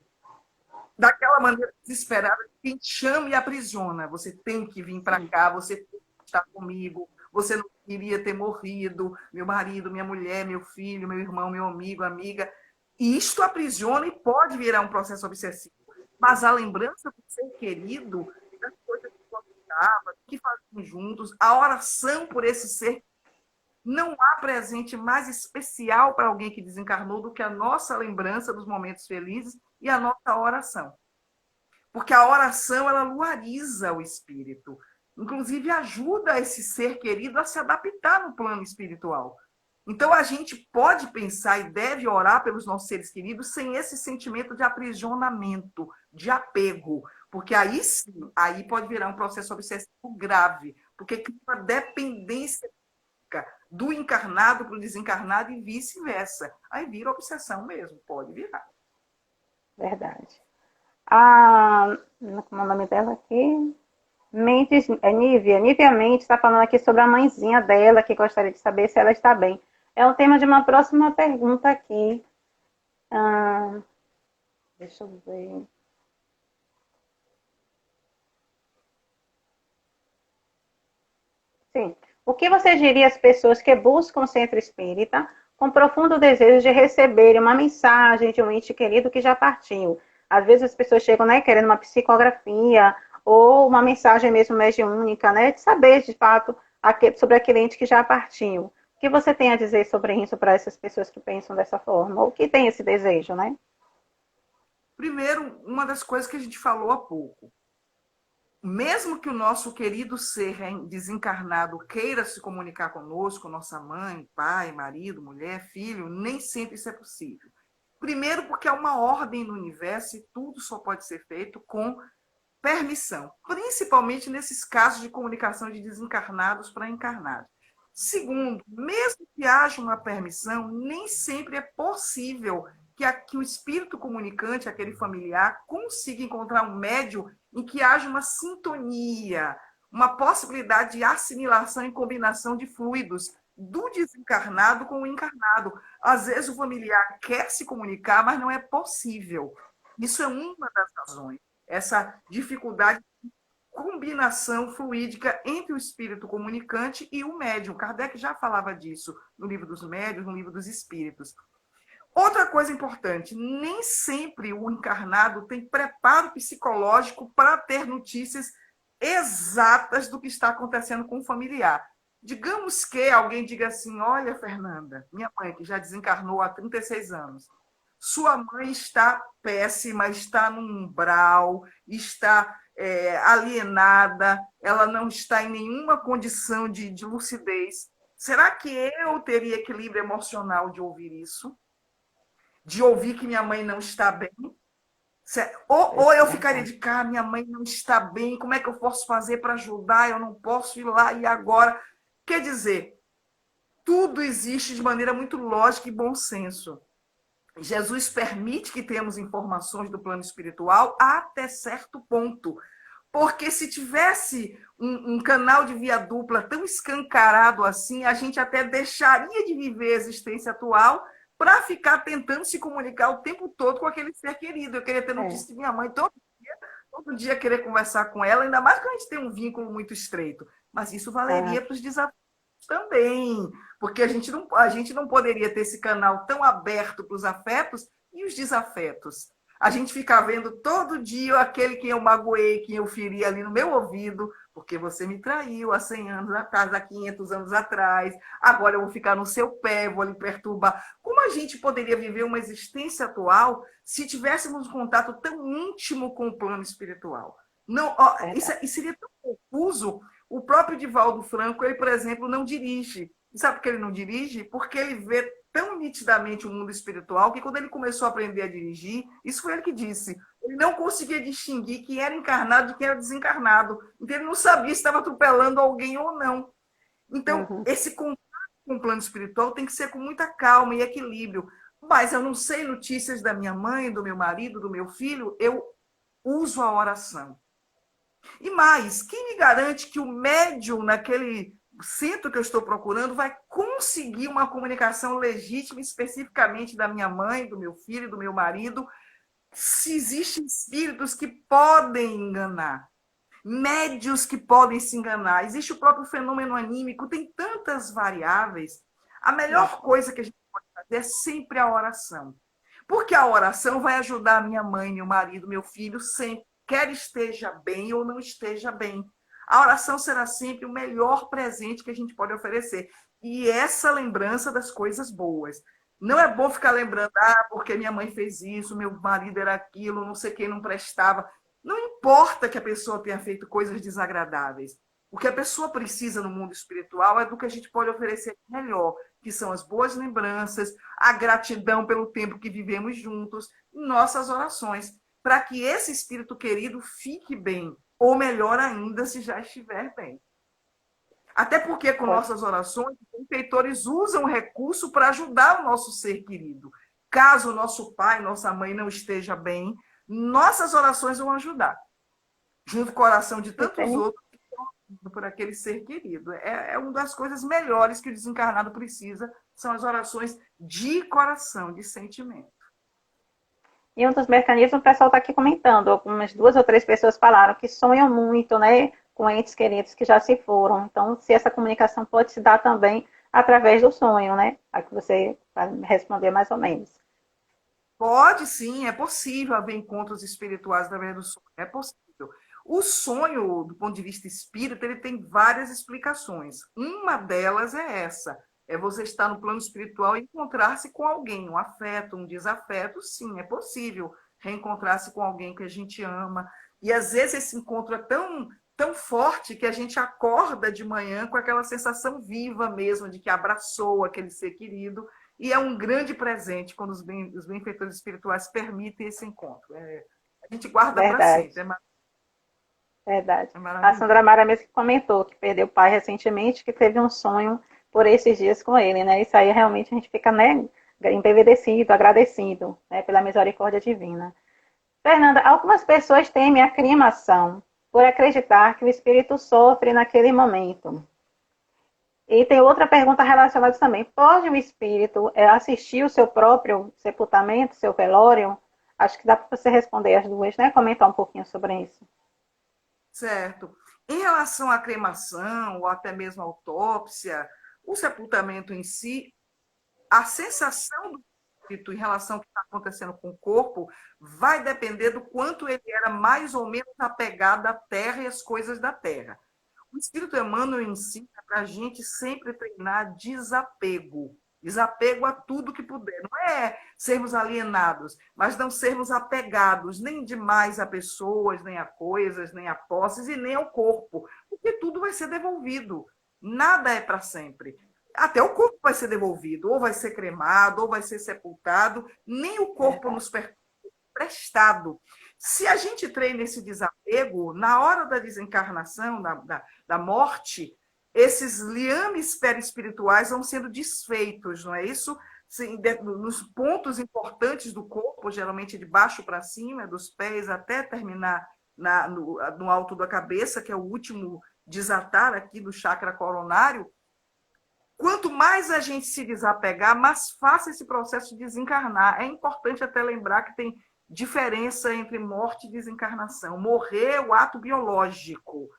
daquela maneira desesperada que quem chama e aprisiona. Você tem que vir para cá, você tem que estar comigo, você não queria ter morrido, meu marido, minha mulher, meu filho, meu irmão, meu amigo, amiga. E isto aprisiona e pode virar um processo obsessivo. Mas a lembrança do ser querido, das coisas que gostava, que faziam juntos, a oração por esse ser, não há presente mais especial para alguém que desencarnou do que a nossa lembrança dos momentos felizes e a nossa oração. Porque a oração, ela luariza o espírito. Inclusive, ajuda esse ser querido a se adaptar no plano espiritual. Então, a gente pode pensar e deve orar pelos nossos seres queridos sem esse sentimento de aprisionamento, de apego. Porque aí sim, aí pode virar um processo obsessivo grave. Porque cria uma dependência do encarnado para o desencarnado e vice-versa. Aí vira obsessão mesmo, pode virar. Verdade. Como é o nome dela aqui? Mendes, Nívia Mendes está falando aqui sobre a mãezinha dela, que gostaria de saber se ela está bem. É o tema de uma próxima pergunta aqui. Deixa eu ver. Sim. O que você diria às pessoas que buscam o centro espírita com profundo desejo de receberem uma mensagem de um ente querido que já partiu? Às vezes as pessoas chegam, né, querendo uma psicografia ou uma mensagem mesmo mediúnica, né, de saber de fato sobre aquele ente que já partiu. O que você tem a dizer sobre isso para essas pessoas que pensam dessa forma ou que têm esse desejo, né? Primeiro, uma das coisas que a gente falou há pouco. Mesmo que o nosso querido ser desencarnado queira se comunicar conosco, nossa mãe, pai, marido, mulher, filho, nem sempre isso é possível. Primeiro, porque é uma ordem no universo e tudo só pode ser feito com permissão, principalmente nesses casos de comunicação de desencarnados para encarnados. Segundo, mesmo que haja uma permissão, nem sempre é possível que o espírito comunicante, aquele familiar, consiga encontrar um médium em que haja uma sintonia, uma possibilidade de assimilação e combinação de fluidos do desencarnado com o encarnado. Às vezes o familiar quer se comunicar, mas não é possível. Isso é uma das razões. Essa dificuldade de combinação fluídica entre o espírito comunicante e o médium. Kardec já falava disso no livro dos médiuns, no livro dos espíritos. Outra coisa importante, nem sempre o encarnado tem preparo psicológico para ter notícias exatas do que está acontecendo com o familiar. Digamos que alguém diga assim, olha, Fernanda, minha mãe, que já desencarnou há 36 anos, sua mãe está péssima, está no umbral, está alienada, ela não está em nenhuma condição de lucidez. Será que eu teria equilíbrio emocional de ouvir isso? De ouvir que minha mãe não está bem? Ou eu ficaria de cara, minha mãe não está bem, como é que eu posso fazer para ajudar? Eu não posso ir lá e agora. Quer dizer, tudo existe de maneira muito lógica e bom senso. Jesus permite que tenhamos informações do plano espiritual até certo ponto. Porque se tivesse um canal de via dupla tão escancarado assim, a gente até deixaria de viver a existência atual para ficar tentando se comunicar o tempo todo com aquele ser querido. Eu queria ter notícia de minha mãe todo dia querer conversar com ela, ainda mais que a gente tem um vínculo muito estreito. Mas isso valeria para os desafios também, porque a gente não poderia ter esse canal tão aberto para os afetos e os desafetos. A gente fica vendo todo dia aquele que eu magoei, que eu feri ali no meu ouvido, porque você me traiu há 100 anos atrás, há 500 anos atrás, agora eu vou ficar no seu pé, vou lhe perturbar. Como a gente poderia viver uma existência atual se tivéssemos um contato tão íntimo com o plano espiritual? Não, isso seria tão confuso. O próprio Divaldo Franco, ele, por exemplo, não dirige. E sabe por que ele não dirige? Porque ele vê tão nitidamente o mundo espiritual que quando ele começou a aprender a dirigir, isso foi ele que disse, ele não conseguia distinguir quem era encarnado de quem era desencarnado. Então ele não sabia se estava atropelando alguém ou não. Então, esse contato com o plano espiritual tem que ser com muita calma e equilíbrio. Mas eu não sei notícias da minha mãe, do meu marido, do meu filho, eu uso a oração. E mais, quem me garante que o médium naquele centro que eu estou procurando vai conseguir uma comunicação legítima, especificamente da minha mãe, do meu filho, do meu marido, se existem espíritos que podem enganar, médios que podem se enganar, existe o próprio fenômeno anímico, tem tantas variáveis. A melhor coisa que a gente pode fazer é sempre a oração. Porque a oração vai ajudar a minha mãe, meu marido, meu filho sempre, quer esteja bem ou não esteja bem. A oração será sempre o melhor presente que a gente pode oferecer. E essa lembrança das coisas boas. Não é bom ficar lembrando, porque minha mãe fez isso, meu marido era aquilo, não sei quem não prestava. Não importa que a pessoa tenha feito coisas desagradáveis. O que a pessoa precisa no mundo espiritual é do que a gente pode oferecer melhor, que são as boas lembranças, a gratidão pelo tempo que vivemos juntos, nossas orações, para que esse espírito querido fique bem, ou melhor ainda, se já estiver bem. Até porque, com nossas orações, os benfeitores usam o recurso para ajudar o nosso ser querido. Caso o nosso pai, nossa mãe não esteja bem, nossas orações vão ajudar, junto com a oração de tantos outros que estão por aquele ser querido. É uma das coisas melhores que o desencarnado precisa, são as orações de coração, de sentimento. E um dos mecanismos, o pessoal está aqui comentando, algumas 2 ou 3 pessoas falaram que sonham muito, né, com entes queridos que já se foram. Então, se essa comunicação pode se dar também através do sonho, né? Aqui você vai responder mais ou menos. Pode sim, é possível haver encontros espirituais através do sonho, é possível. O sonho, do ponto de vista espírita, ele tem várias explicações. Uma delas é essa, é você estar no plano espiritual e encontrar-se com alguém, um afeto, um desafeto, sim, é possível reencontrar-se com alguém que a gente ama. E às vezes esse encontro é tão forte que a gente acorda de manhã com aquela sensação viva mesmo de que abraçou aquele ser querido. E é um grande presente quando os benfeitores espirituais permitem esse encontro. A gente guarda para sempre. Verdade. A Sandra Mara mesmo comentou que perdeu o pai recentemente, que teve um sonho por esses dias com ele, né? Isso aí realmente a gente fica, né, embevecido, agradecido, né, pela misericórdia divina. Fernanda, algumas pessoas temem a cremação por acreditar que o espírito sofre naquele momento. E tem outra pergunta relacionada também. Pode o espírito assistir o seu próprio sepultamento, seu velório? Acho que dá para você responder as duas, né? Comentar um pouquinho sobre isso. Certo. Em relação à cremação, ou até mesmo à autópsia, o sepultamento em si, a sensação do espírito em relação ao que está acontecendo com o corpo vai depender do quanto ele era mais ou menos apegado à terra e às coisas da terra. O Espírito Emmanuel ensina para a gente sempre treinar desapego. Desapego a tudo que puder. Não é sermos alienados, mas não sermos apegados nem demais a pessoas, nem a coisas, nem a posses e nem ao corpo, porque tudo vai ser devolvido. Nada é para sempre. até o corpo vai ser devolvido, ou vai ser cremado, ou vai ser sepultado, nem o corpo nos pertence prestado. Se a gente treina esse desapego, na hora da desencarnação, da morte, esses liames perispirituais vão sendo desfeitos, não é isso? Nos pontos importantes do corpo, geralmente de baixo para cima, dos pés até terminar no alto da cabeça, que é o último desatar aqui do chakra coronário. Quanto mais a gente se desapegar, mais fácil esse processo de desencarnar. É importante até lembrar que tem diferença entre morte e desencarnação. Morrer é o ato biológico.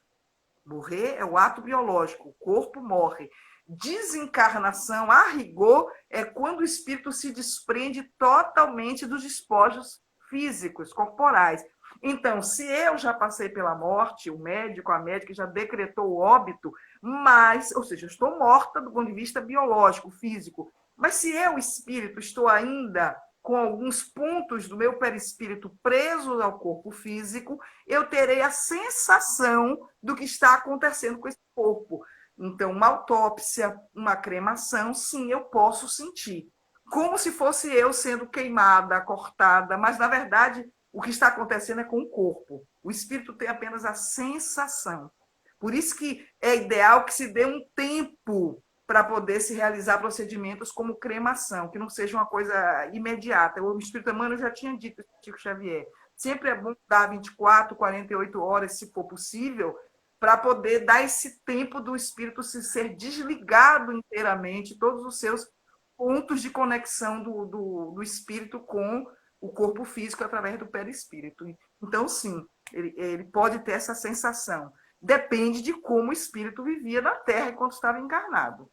Morrer é o ato biológico. O corpo morre. Desencarnação, a rigor, é quando o espírito se desprende totalmente dos despojos físicos, corporais. Então, se eu já passei pela morte, o médico, a médica já decretou o óbito, mas, ou seja, eu estou morta do ponto de vista biológico, físico, mas se eu, espírito, estou ainda com alguns pontos do meu perispírito presos ao corpo físico, eu terei a sensação do que está acontecendo com esse corpo. Então, uma autópsia, uma cremação, sim, eu posso sentir. Como se fosse eu sendo queimada, cortada, mas, na verdade, o que está acontecendo é com o corpo. O espírito tem apenas a sensação. Por isso que é ideal que se dê um tempo para poder se realizar procedimentos como cremação, que não seja uma coisa imediata. O espírito Emmanuel já tinha dito, Chico Xavier, sempre é bom dar 24, 48 horas, se for possível, para poder dar esse tempo do espírito se ser desligado inteiramente, todos os seus pontos de conexão do espírito com o corpo físico através do perispírito. Então, sim, ele pode ter essa sensação. Depende de como o espírito vivia na Terra enquanto estava encarnado.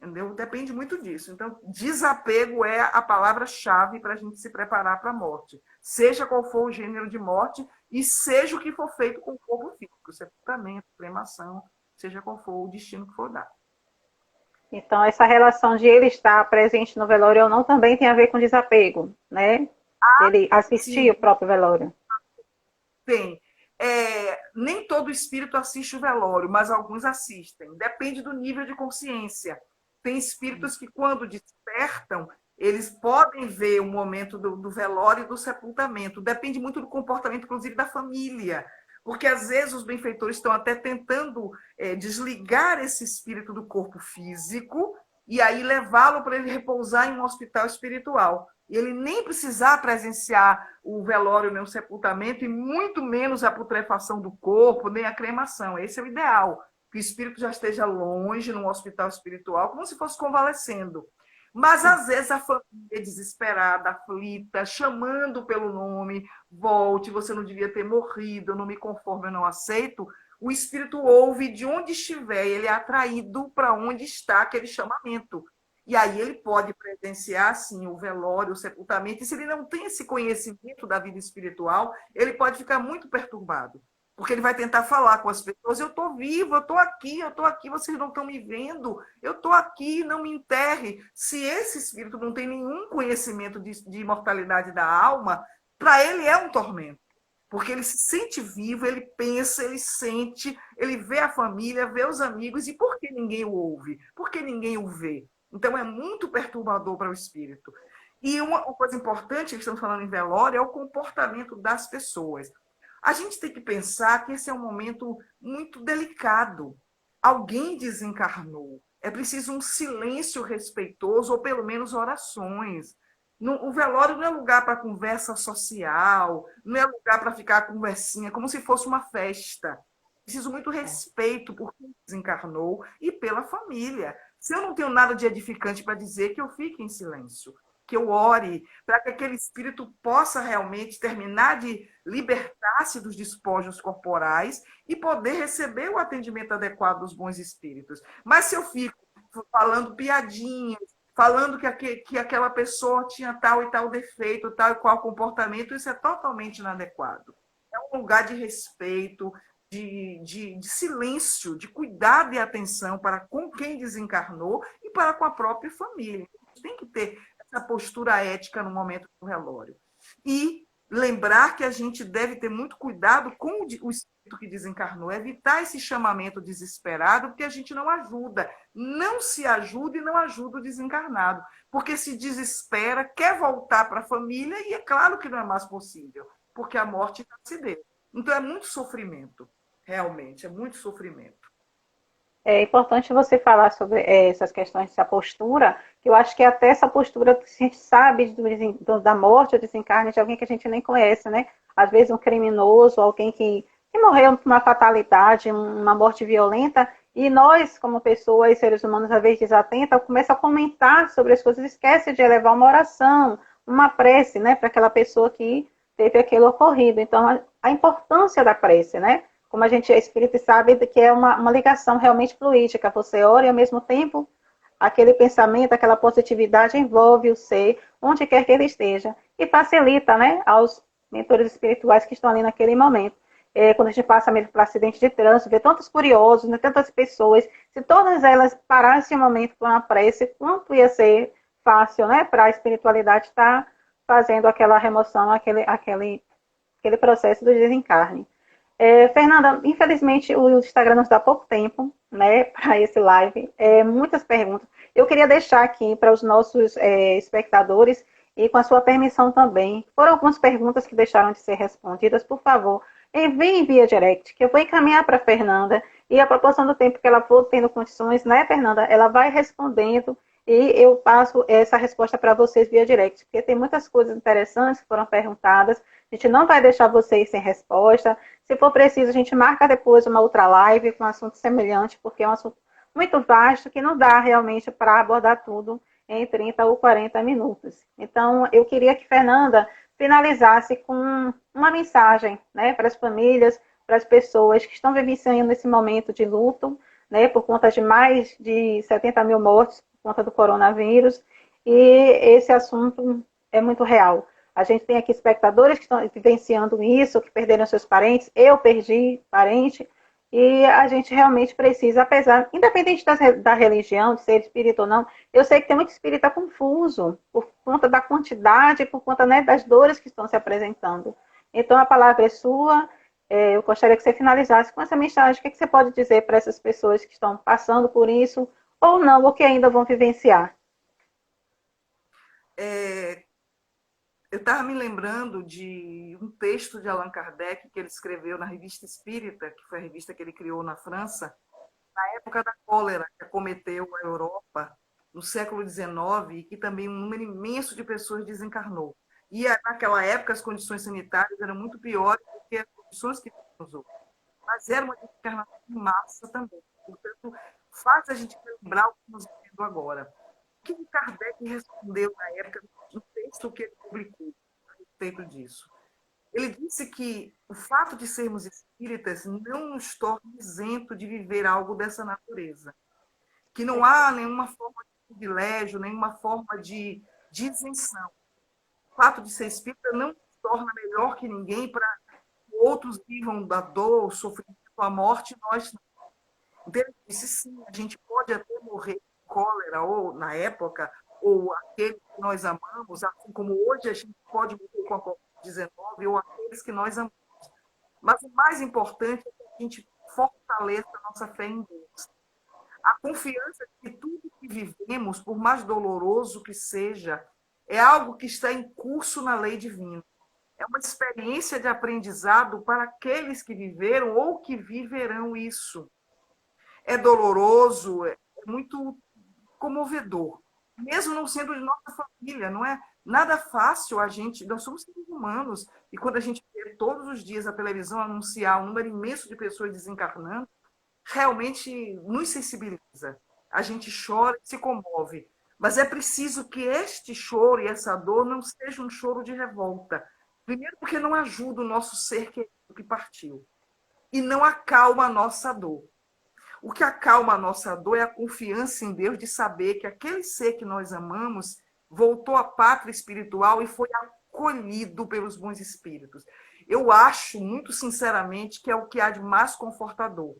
Entendeu? Depende muito disso. Então, desapego é a palavra-chave para a gente se preparar para a morte. Seja qual for o gênero de morte e seja o que for feito com o corpo físico, sepultamento, cremação, seja qual for o destino que for dar. Então, essa relação de ele estar presente no velório ou não também tem a ver com desapego, né? Ele assistir sim. O próprio velório. Tem. Nem todo espírito assiste o velório, mas alguns assistem. Depende do nível de consciência. Tem espíritos que, quando despertam, eles podem ver o momento do velório e do sepultamento. Depende muito do comportamento, inclusive, da família. Porque, às vezes, os benfeitores estão até tentando desligar esse espírito do corpo físico e aí levá-lo para ele repousar em um hospital espiritual. E ele nem precisar presenciar o velório, nem o sepultamento, e muito menos a putrefação do corpo, nem a cremação. Esse é o ideal, que o espírito já esteja longe, num hospital espiritual, como se fosse convalescendo. Mas, às vezes, a família é desesperada, aflita, chamando pelo nome, volte, você não devia ter morrido, eu não me conformo, eu não aceito. O espírito ouve de onde estiver, ele é atraído para onde está aquele chamamento. E aí ele pode presenciar, sim, o velório, o sepultamento. E se ele não tem esse conhecimento da vida espiritual, ele pode ficar muito perturbado. Porque ele vai tentar falar com as pessoas, eu estou vivo, eu estou aqui, vocês não estão me vendo, eu estou aqui, não me enterre. Se esse espírito não tem nenhum conhecimento de imortalidade da alma, para ele é um tormento. Porque ele se sente vivo, ele pensa, ele sente, ele vê a família, vê os amigos, e por que ninguém o ouve? Por que ninguém o vê? Então, é muito perturbador para o espírito. E uma coisa importante, que estamos falando em velório, é o comportamento das pessoas. A gente tem que pensar que esse é um momento muito delicado. Alguém desencarnou. É preciso um silêncio respeitoso, ou pelo menos orações. O velório não é lugar para conversa social, não é lugar para ficar conversinha, como se fosse uma festa. Preciso muito respeito por quem desencarnou e pela família. Se eu não tenho nada de edificante para dizer, que eu fique em silêncio, que eu ore, para que aquele espírito possa realmente terminar de libertar-se dos despojos corporais e poder receber o atendimento adequado dos bons espíritos. Mas se eu fico falando piadinhas, falando que aquela pessoa tinha tal e tal defeito, tal e qual comportamento, isso é totalmente inadequado. É um lugar de respeito, de silêncio, de cuidado e atenção para com quem desencarnou e para com a própria família. A gente tem que ter essa postura ética no momento do velório. E lembrar que a gente deve ter muito cuidado com o espírito que desencarnou, evitar esse chamamento desesperado, porque a gente não ajuda, não se ajuda e não ajuda o desencarnado, porque se desespera, quer voltar para a família e é claro que não é mais possível, porque a morte já se deu. Então é muito sofrimento, realmente, é muito sofrimento. É importante você falar sobre essas questões, essa postura, que eu acho que até essa postura que a gente sabe da morte ou desencarne de alguém que a gente nem conhece, né? Às vezes um criminoso, alguém que morreu por uma fatalidade, uma morte violenta, e nós, como pessoas, seres humanos, às vezes desatentas, começa a comentar sobre as coisas, esquece de elevar uma oração, uma prece, né, para aquela pessoa que teve aquele ocorrido. Então, a importância da prece, né? Como a gente é espírita e sabe que é uma ligação realmente fluídica. Você ora e, ao mesmo tempo, aquele pensamento, aquela positividade envolve o ser, onde quer que ele esteja, e facilita, né, aos mentores espirituais que estão ali naquele momento. Quando a gente passa mesmo por acidente de trânsito, vê tantos curiosos, né, tantas pessoas, se todas elas parassem um momento para uma prece, quanto ia ser fácil, né, para a espiritualidade estar fazendo aquela remoção, aquele processo do desencarne. Fernanda, infelizmente o Instagram nos dá pouco tempo, né, para esse live, muitas perguntas. Eu queria deixar aqui para os nossos espectadores e com a sua permissão também. Foram algumas perguntas que deixaram de ser respondidas, por favor, enviem via direct, que eu vou encaminhar para a Fernanda e a proporção do tempo que ela for tendo condições, né, Fernanda, ela vai respondendo e eu passo essa resposta para vocês via direct, porque tem muitas coisas interessantes que foram perguntadas. A gente não vai deixar vocês sem resposta. Se for preciso, a gente marca depois uma outra live com um assunto semelhante, porque é um assunto muito vasto que não dá realmente para abordar tudo em 30 ou 40 minutos. Então, eu queria que Fernanda finalizasse com uma mensagem, né, para as famílias, para as pessoas que estão vivenciando esse momento de luto, né, por conta de mais de 70 mil mortes por conta do coronavírus, e esse assunto é muito real. A gente tem aqui espectadores que estão vivenciando isso, que perderam seus parentes. Eu perdi parente. E a gente realmente precisa, apesar, independente da religião, de ser espírita ou não, eu sei que tem muito espírita confuso por conta da quantidade, por conta, né, das dores que estão se apresentando. Então, a palavra é sua. Eu gostaria que você finalizasse com essa mensagem. O que você pode dizer para essas pessoas que estão passando por isso, ou não, ou que ainda vão vivenciar? Eu estava me lembrando de um texto de Allan Kardec que ele escreveu na Revista Espírita, que foi a revista que ele criou na França, na época da cólera que acometeu a Europa no século XIX e que também um número imenso de pessoas desencarnou. E naquela época as condições sanitárias eram muito piores do que as condições que temos hoje. Mas era uma desencarnação em massa também. Portanto, faz a gente lembrar o que estamos vivendo agora. O que Kardec respondeu na época no texto que ele publicou a respeito disso? Ele disse que o fato de sermos espíritas não nos torna isento de viver algo dessa natureza. Que não há nenhuma forma de privilégio, nenhuma forma de isenção. O fato de ser espírita não nos torna melhor que ninguém para que outros vivam da dor, o sofrimento, a morte, nós não. Então, ele disse, sim, a gente pode até morrer de cólera, ou na época, ou aquele que nós amamos, assim como hoje a gente pode morrer com a Covid-19, ou aqueles que nós amamos. Mas o mais importante é que a gente fortaleça a nossa fé em Deus. A confiança de que tudo que vivemos, por mais doloroso que seja, é algo que está em curso na lei divina. É uma experiência de aprendizado para aqueles que viveram ou que viverão isso. É doloroso, é muito comovedor, mesmo não sendo de nossa família, não é nada fácil a gente, nós somos seres humanos, e quando a gente vê todos os dias a televisão anunciar um número imenso de pessoas desencarnando, realmente nos sensibiliza. A gente chora e se comove, mas é preciso que este choro e essa dor não seja um choro de revolta. Primeiro porque não ajuda o nosso ser querido que partiu, e não acalma a nossa dor. O que acalma a nossa dor é a confiança em Deus de saber que aquele ser que nós amamos voltou à pátria espiritual e foi acolhido pelos bons espíritos. Eu acho, muito sinceramente, que é o que há de mais confortador.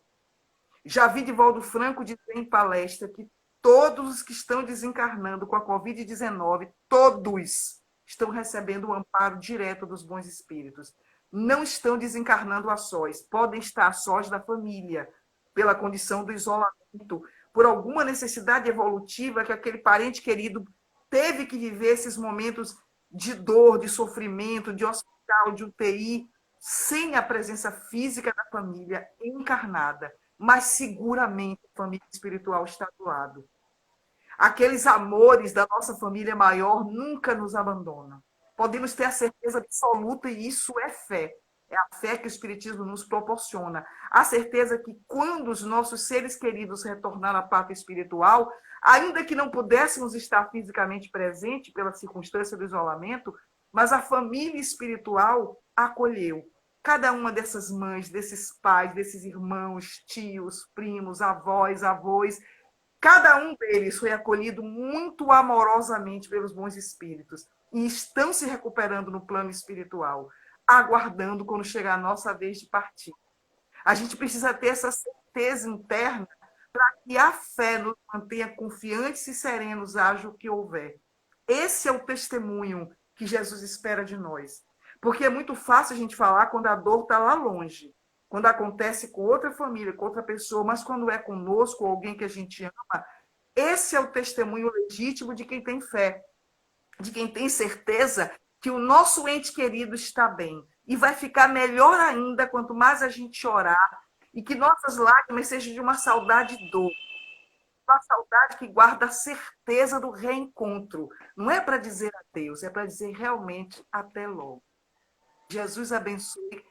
Já vi Divaldo Franco dizer em palestra que todos os que estão desencarnando com a Covid-19, todos, estão recebendo o amparo direto dos bons espíritos. Não estão desencarnando a sós, podem estar a sós da família, pela condição do isolamento, por alguma necessidade evolutiva que aquele parente querido teve que viver esses momentos de dor, de sofrimento, de hospital, de UTI, sem a presença física da família encarnada, mas seguramente a família espiritual está do lado. Aqueles amores da nossa família maior nunca nos abandonam. Podemos ter a certeza absoluta, e isso é fé. É a fé que o Espiritismo nos proporciona. A certeza que quando os nossos seres queridos retornar à pátria espiritual, ainda que não pudéssemos estar fisicamente presente pela circunstância do isolamento, mas a família espiritual acolheu. Cada uma dessas mães, desses pais, desses irmãos, tios, primos, avós, avós, cada um deles foi acolhido muito amorosamente pelos bons espíritos e estão se recuperando no plano espiritual, aguardando quando chegar a nossa vez de partir. A gente precisa ter essa certeza interna para que a fé nos mantenha confiantes e serenos, haja o que houver. Esse é o testemunho que Jesus espera de nós. Porque é muito fácil a gente falar quando a dor está lá longe, quando acontece com outra família, com outra pessoa, mas quando é conosco, alguém que a gente ama, esse é o testemunho legítimo de quem tem fé, de quem tem certeza que o nosso ente querido está bem. E vai ficar melhor ainda quanto mais a gente orar e que nossas lágrimas sejam de uma saudade doce, uma saudade que guarda a certeza do reencontro. Não é para dizer adeus, é para dizer realmente até logo. Jesus abençoe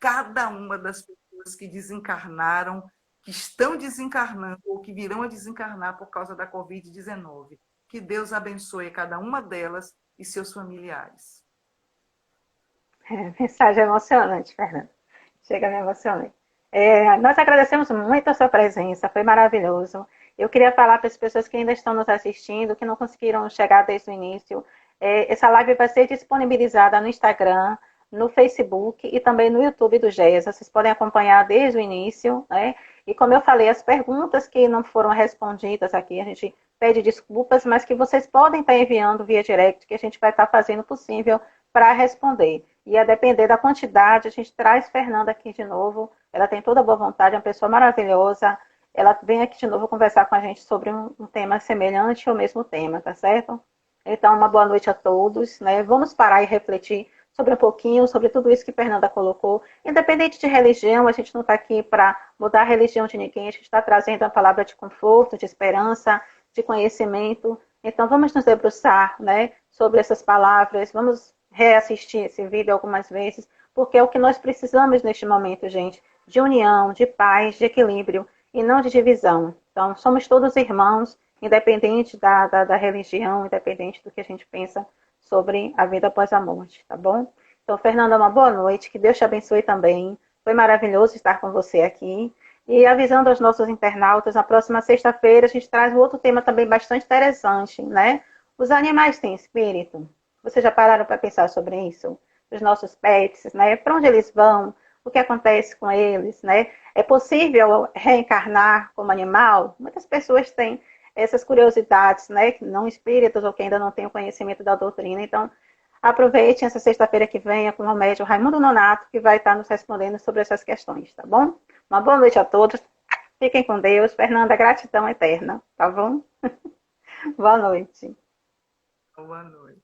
cada uma das pessoas que desencarnaram, que estão desencarnando ou que virão a desencarnar por causa da Covid-19. Que Deus abençoe cada uma delas e seus familiares. Mensagem emocionante, Fernanda. Chega a me emocionar. Nós agradecemos muito a sua presença, foi maravilhoso. Eu queria falar para as pessoas que ainda estão nos assistindo, que não conseguiram chegar desde o início, essa live vai ser disponibilizada no Instagram, no Facebook e também no YouTube do GES. Vocês podem acompanhar desde o início, né? E como eu falei, as perguntas que não foram respondidas aqui, a gente pede desculpas, mas que vocês podem estar enviando via direct, que a gente vai estar fazendo o possível para responder. E a depender da quantidade, a gente traz Fernanda aqui de novo. Ela tem toda a boa vontade, é uma pessoa maravilhosa. Ela vem aqui de novo conversar com a gente sobre um tema semelhante ao mesmo tema, tá certo? Então, uma boa noite a todos, né? Vamos parar e refletir sobre um pouquinho, sobre tudo isso que Fernanda colocou. Independente de religião, a gente não está aqui para mudar a religião de ninguém, a gente está trazendo uma palavra de conforto, de esperança, de conhecimento. Então, vamos nos debruçar, né, sobre essas palavras, vamos reassistir esse vídeo algumas vezes, porque é o que nós precisamos neste momento, gente, de união, de paz, de equilíbrio, e não de divisão. Então, somos todos irmãos, independente da religião, independente do que a gente pensa sobre a vida após a morte, tá bom? Então, Fernanda, uma boa noite, que Deus te abençoe também. Foi maravilhoso estar com você aqui. E avisando aos nossos internautas, na próxima sexta-feira a gente traz um outro tema também bastante interessante, né? Os animais têm espírito? Vocês já pararam para pensar sobre isso? Os nossos pets, né? Para onde eles vão? O que acontece com eles, né? É possível reencarnar como animal? Muitas pessoas têm essas curiosidades, né? Não espíritos ou que ainda não têm o conhecimento da doutrina. Então, aproveitem essa sexta-feira que vem com o médium Raimundo Nonato, que vai estar nos respondendo sobre essas questões, tá bom? Uma boa noite a todos. Fiquem com Deus. Fernanda, gratidão eterna, tá bom? Boa noite. Boa noite.